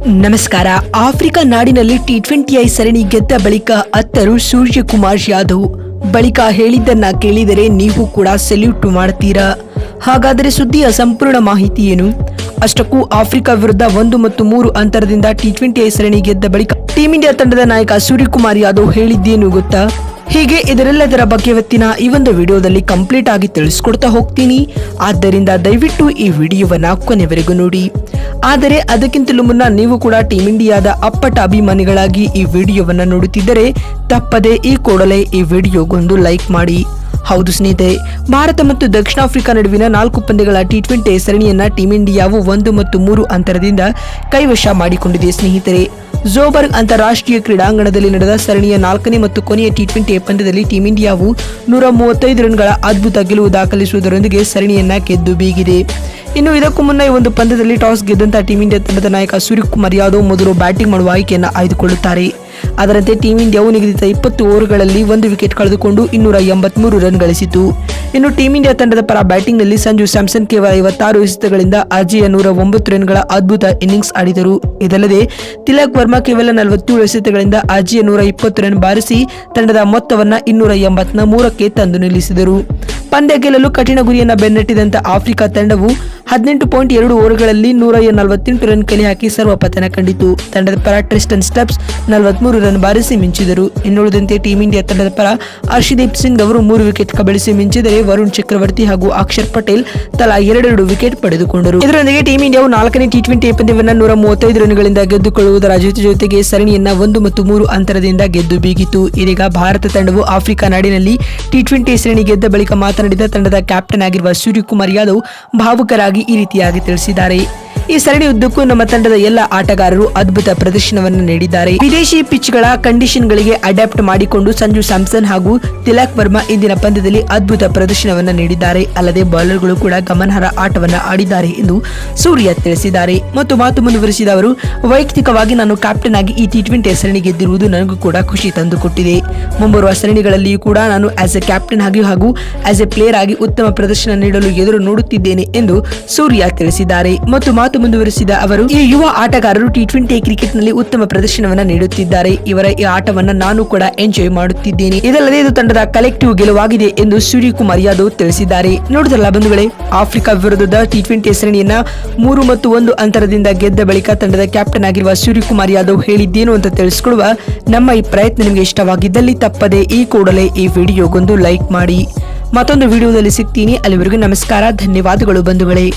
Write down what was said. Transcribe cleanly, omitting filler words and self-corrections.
ನಮಸ್ಕಾರ. ಆಫ್ರಿಕಾ ನಾಡಿನಲ್ಲಿ ಟಿ20 ಸರಣಿ ಗೆದ್ದ ಬಳಿಕ ಅತ್ತರು ಸೂರ್ಯಕುಮಾರ್ ಯಾದವ್ ಬಳಿಕ ಹೇಳಿದ್ದನ್ನ ಕೇಳಿದರೆ ನೀವು ಕೂಡ ಸೆಲ್ಯೂಟ್ ಮಾಡ್ತೀರಾ. ಹಾಗಾದರೆ ಸುದ್ದಿಯ ಸಂಪೂರ್ಣ ಮಾಹಿತಿ ಏನು? ಅಷ್ಟಕ್ಕೂ ಆಫ್ರಿಕಾ ವಿರುದ್ಧ 1 ಮತ್ತು 3 ಅಂತರದಿಂದ ಟಿ20 ಸರಣಿ ಗೆದ್ದ ಬಳಿಕ ಟೀಂ ಇಂಡಿಯಾ ತಂಡದ ನಾಯಕ ಸೂರ್ಯಕುಮಾರ್ ಯಾದವ್ ಹೇಳಿದ್ದೇನು ಗೊತ್ತಾ? ಹೀಗೆ ಇದರೆಲ್ಲದರ ಬಗ್ಗೆ ಇವತ್ತಿನ ಈ ಒಂದು ವಿಡಿಯೋದಲ್ಲಿ ಕಂಪ್ಲೀಟ್ ಆಗಿ ತಿಳಿಸ್ಕೊಡ್ತಾ ಹೋಗ್ತೀನಿ. ಆದ್ದರಿಂದ ದಯವಿಟ್ಟು ಈ ವಿಡಿಯೋವನ್ನ ಕೊನೆವರೆಗೂ ನೋಡಿ. ಆದರೆ ಅದಕ್ಕಿಂತಲೂ ಮುನ್ನ ನೀವು ಕೂಡ ಟೀಂ ಇಂಡಿಯಾದ ಅಪ್ಪಟ ಅಭಿಮಾನಿಗಳಾಗಿ ಈ ವಿಡಿಯೋವನ್ನ ನೋಡುತ್ತಿದ್ದರೆ ತಪ್ಪದೆ ಈ ಕೂಡಲೇ ಈ ವಿಡಿಯೋಗೊಂದು ಲೈಕ್ ಮಾಡಿ. ಹೌದು ಸ್ನೇಹಿತರೆ, ಭಾರತ ಮತ್ತು ದಕ್ಷಿಣ ಆಫ್ರಿಕಾ ನಡುವಿನ 4 ಪಂದ್ಯಗಳ ಟಿ20 ಸರಣಿಯನ್ನ ಟೀಂ ಇಂಡಿಯಾವು 1 ಮತ್ತು 3 ಅಂತರದಿಂದ ಕೈವಶ ಮಾಡಿಕೊಂಡಿದೆ. ಸ್ನೇಹಿತರೆ, ಜೋಬರ್ಗ್ ಅಂತಾರಾಷ್ಟ್ರೀಯ ಕ್ರೀಡಾಂಗಣದಲ್ಲಿ ನಡೆದ ಸರಣಿಯ 4ನೇ ಮತ್ತು ಕೊನೆಯ ಟಿ20 ಪಂದ್ಯದಲ್ಲಿ ಟೀಂ ಇಂಡಿಯಾವು 135 ರನ್ಗಳ ಅದ್ಭುತ ಗೆಲುವು ದಾಖಲಿಸುವುದರೊಂದಿಗೆ ಸರಣಿಯನ್ನ ಗೆದ್ದು ಬೀಗಿದೆ. ಇನ್ನು ಇದಕ್ಕೂ ಮುನ್ನ ಈ ಒಂದು ಪಂದ್ಯದಲ್ಲಿ ಟಾಸ್ ಗೆದ್ದಂತಹ ಟೀಂ ಇಂಡಿಯಾ ತಂಡದ ನಾಯಕ ಸೂರ್ಯಕುಮಾರ್ ಯಾದವ್ ಮೊದಲು ಬ್ಯಾಟಿಂಗ್ ಮಾಡುವ ಆಯ್ಕೆಯನ್ನು ಆಯ್ದುಕೊಳ್ಳುತ್ತಾರೆ. ಅದರಂತೆ ಟೀಂ ಇಂಡಿಯಾವು ನಿಗದಿತ 20 ಓವರ್ಗಳಲ್ಲಿ 1 ವಿಕೆಟ್ ಕಳೆದುಕೊಂಡು 283 ರನ್ ಗಳಿಸಿತು. ಇನ್ನು ಟೀಂ ಇಂಡಿಯಾ ತಂಡದ ಪರ ಬ್ಯಾಟಿಂಗ್ನಲ್ಲಿ ಸಂಜು ಸ್ಯಾಮ್ಸನ್ ಕೇವಲ 56 ಎಸೆತಗಳಿಂದ ಅಜೇಯ 109 ರನ್ಗಳ ಅದ್ಭುತ ಇನ್ನಿಂಗ್ಸ್ ಆಡಿದರು. ಇದಲ್ಲದೆ ತಿಲಕ್ ವರ್ಮಾ ಕೇವಲ 47 ಎಸೆತಗಳಿಂದ ಅಜೇಯ 120 ರನ್ ಬಾರಿಸಿ ತಂಡದ ಮೊತ್ತವನ್ನ 283ಕ್ಕೆ ತಂದು ನಿಲ್ಲಿಸಿದರು. ಪಂದ್ಯ ಗೆಲ್ಲಲು ಕಠಿಣ ಗುರಿಯನ್ನ ಬೆನ್ನಟ್ಟಿದಂತ ಆಫ್ರಿಕಾ ತಂಡವು 18.2 ಓವರ್ಗಳಲ್ಲಿ 148 ರನ್ ಕಲೆ ಹಾಕಿ ಸರ್ವಪತನ ಕಂಡಿತು. ತಂಡದ ಪರ ಟ್ರಿಸ್ಟನ್ ಸ್ಟಬ್ಸ್ 43 ರನ್ ಬಾರಿಸಿ ಮಿಂಚಿದರು. ಇನ್ನುಳಿದಂತೆ ಟೀಂ ಇಂಡಿಯಾ ತಂಡದ ಪರ ಹರ್ಷದೀಪ್ ಸಿಂಗ್ ಅವರು 3 ವಿಕೆಟ್ ಕಬಳಿಸಿ ಮಿಂಚಿದರೆ ವರುಣ್ ಚಕ್ರವರ್ತಿ ಹಾಗೂ ಅಕ್ಷರ್ ಪಟೇಲ್ ತಲಾ 2 ವಿಕೆಟ್ ಪಡೆದುಕೊಂಡರು. ಇದರೊಂದಿಗೆ ಟೀಂ ಇಂಡಿಯಾವು 4ನೇ ಟಿ20 ಪಂದ್ಯವನ್ನ 135 ರನ್ಗಳಿಂದ ಗೆದ್ದುಕೊಳ್ಳುವುದರ ಜೊತೆಗೆ ಸರಣಿಯನ್ನ 1 ಮತ್ತು 3 ಅಂತರದಿಂದ ಗೆದ್ದು ಬೀಗಿತು. ಇದೀಗ ಭಾರತ ತಂಡವು ಆಫ್ರಿಕಾ ನಾಡಿನಲ್ಲಿ ಟಿ20 ಸರಣಿ ಗೆದ್ದ ಬಳಿಕ ಮಾತನಾಡಿದ ತಂಡದ ಕ್ಯಾಪ್ಟನ್ ಆಗಿರುವ ಸೂರ್ಯಕುಮಾರ್ ಯಾದವ್ ಭಾವುಕರಾಗಿ ಈ ರೀತಿಯಾಗಿ ತಿಳಿಸಿದ್ದಾರೆ. ಈ ಸರಣಿ ಉದ್ದಕ್ಕೂ ನಮ್ಮ ತಂಡದ ಎಲ್ಲ ಆಟಗಾರರು ಅದ್ಭುತ ಪ್ರದರ್ಶನವನ್ನು ನೀಡಿದ್ದಾರೆ. ವಿದೇಶಿ ಪಿಚ್ಗಳ ಕಂಡೀಷನ್ಗಳಿಗೆ ಅಡ್ಯಾಪ್ಟ್ ಮಾಡಿಕೊಂಡು ಸಂಜು ಸ್ಯಾಮ್ಸನ್ ಹಾಗೂ ತಿಲಕ್ ವರ್ಮಾ ಇಂದಿನ ಪಂದ್ಯದಲ್ಲಿ ಅದ್ಭುತ ಪ್ರದರ್ಶನವನ್ನು ನೀಡಿದ್ದಾರೆ. ಅಲ್ಲದೆ ಬೌಲರ್ಗಳು ಕೂಡ ಗಮನಾರ್ಹ ಆಟವನ್ನು ಆಡಿದ್ದಾರೆ ಎಂದು ಸೂರ್ಯ ತಿಳಿಸಿದ್ದಾರೆ. ಮತ್ತು ಮಾತು ಮುಂದುವರಿಸಿದ ಅವರು, ವೈಯಕ್ತಿಕವಾಗಿ ನಾನು ಕ್ಯಾಪ್ಟನ್ ಆಗಿ ಈ ಟಿ20 ಸರಣಿ ಗೆದ್ದಿರುವುದು ನನಗೂ ಕೂಡ ಖುಷಿ ತಂದುಕೊಟ್ಟಿದೆ. ಮುಂಬರುವ ಸರಣಿಗಳಲ್ಲಿಯೂ ಕೂಡ ನಾನು ಆಸ್ ಎ ಕ್ಯಾಪ್ಟನ್ ಆಗಿ ಹಾಗೂ ಆಸ್ ಎ ಪ್ಲೇಯರ್ ಆಗಿ ಉತ್ತಮ ಪ್ರದರ್ಶನ ನೀಡಲು ಎದುರು ನೋಡುತ್ತಿದ್ದೇನೆ ಎಂದು ಸೂರ್ಯ ತಿಳಿಸಿದ್ದಾರೆ. ಮತ್ತು ಮಾತು ಮುಂದುವರಿಸಿದ ಅವರು, ಈ ಯುವ ಆಟಗಾರರು ಟಿ20 ಕ್ರಿಕೆಟ್ ನಲ್ಲಿ ಉತ್ತಮ ಪ್ರದರ್ಶನವನ್ನ ನೀಡುತ್ತಿದ್ದಾರೆ. ಇವರ ಈ ಆಟವನ್ನ ನಾನು ಕೂಡ ಎಂಜಾಯ್ ಮಾಡುತ್ತಿದ್ದೇನೆ. ಇದಲ್ಲದೆ ಇದು ತಂಡದ ಕಲೆಕ್ಟಿವ್ ಗೆಲುವಾಗಿದೆ ಎಂದು ಸೂರ್ಯಕುಮಾರ್ ಯಾದವ್ ತಿಳಿಸಿದ್ದಾರೆ. ನೋಡಿದ್ರಲ್ಲ ಬಂಧುಗಳೇ, ಆಫ್ರಿಕಾ ವಿರುದ್ಧದ ಟಿ20 ಸರಣಿಯನ್ನ 3 ಮತ್ತು 1 ಅಂತರದಿಂದ ಗೆದ್ದ ಬಳಿಕ ತಂಡದ ಕ್ಯಾಪ್ಟನ್ ಆಗಿರುವ ಸೂರ್ಯಕುಮಾರ್ ಯಾದವ್ ಹೇಳಿದ್ದೇನು ಅಂತ ತಿಳಿಸಿಕೊಡುವ ನಮ್ಮ ಈ ಪ್ರಯತ್ನ ನಿಮಗೆ ಇಷ್ಟವಾಗಿದ್ದಲ್ಲಿ ತಪ್ಪದೆ ಈ ಕೂಡಲೇ ಈ ವಿಡಿಯೋಗೊಂದು ಲೈಕ್ ಮಾಡಿ. ಮತ್ತೊಂದು ವಿಡಿಯೋದಲ್ಲಿ ಸಿಗ್ತೀನಿ. ಅಲ್ಲಿವರೆಗೂ ನಮಸ್ಕಾರ, ಧನ್ಯವಾದಗಳು ಬಂಧುಗಳೇ.